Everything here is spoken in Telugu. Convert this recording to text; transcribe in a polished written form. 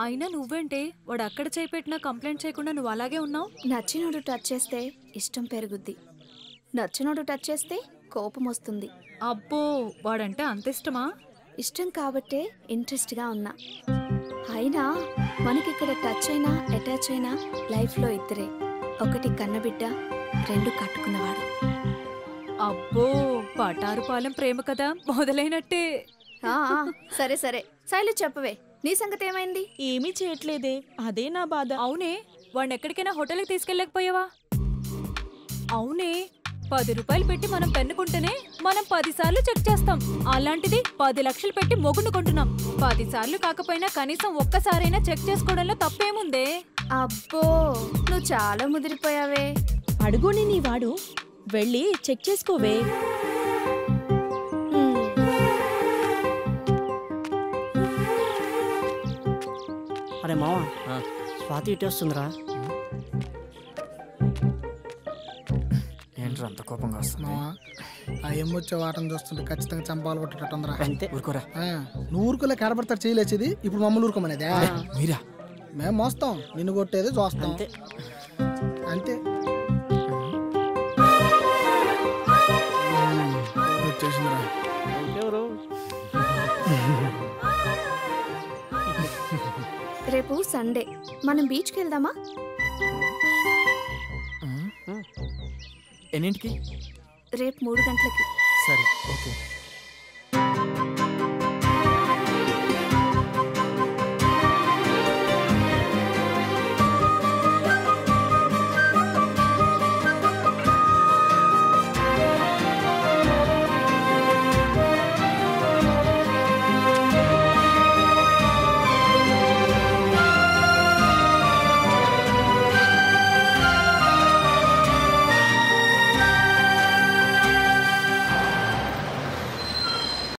అయినా నువ్వేంటే వాడు అక్కడ చేయి పెట్టినా కంప్లైంట్ చేయకుండా నువ్వు అలాగే ఉన్నావు. నచ్చినోడు టచ్ చేస్తే ఇష్టం పెరుగుద్ది, నచ్చినోడు టచ్ చేస్తే కోపం వస్తుంది. అబ్బో వాడంటే అంత ఇష్టమా? ఇష్టం కాబట్టే ఇంట్రెస్ట్గా ఉన్నా. అయినా మనకిక్కడ టచ్ అయినా అటాచ్ అయినా లైఫ్లో ఇద్దరే, ఒకటి కన్నబిడ్డ, రెండు కట్టుకున్నవాడు. అబ్బో పటారుపాలెం ప్రేమ కదా మొదలైనట్టే. సరే సరే శైలు చెప్పవే, నీ సంగతి ఏమైంది? ఏమీ చేయట్లేదే, అదే నా బాధ. అవునే వాడిని ఎక్కడికైనా హోటల్కి తీసుకెళ్ళకపోయావా? అవునే 10 రూపాయలు పెట్టి మనం పెన్ను కొంటేనే మనం 10 సార్లు చెక్ చేస్తాం. అలాంటిది 10 లక్షలు పెట్టి మొగుడు కొంటున్నాం. 10 సార్లు కాకపోయినా కనీసం ఒక్కసారైనా చెక్ చేసుకోవడంలో తప్పేముందే? అబ్బో నువ్వు చాలా ముదిరిపోయావే. అడుగుని నీ వాడు, వెళ్ళి చెక్ చేసుకోవే. అరే మావా, స్వాతి ఇటు వస్తుందిరా. ఏంట్రా అంత కోపంగా వస్తుంది? ఆ ఎమ్మొచ్చే వాటం చూస్తుంటే ఖచ్చితంగా చంపాలు కొట్టేటట్టుందిరా. అంతే, ఊరుకోరా. నువ్వు ఊరుకోలే కనబడతారు చేయలేచేది, ఇప్పుడు మమ్మల్ని ఊరుకోమనేదే. మీరా? మేము మోస్తాం, నిన్ను కొట్టేది చూస్తాం. అంతే అంతే. వచ్చేసిందిరా. ఎవరు? రేపు సండే, మనం బీచ్కి వెళ్దామా? ఎన్నింటికి? రేపు 3 గంటలకి. సరే ఓకే.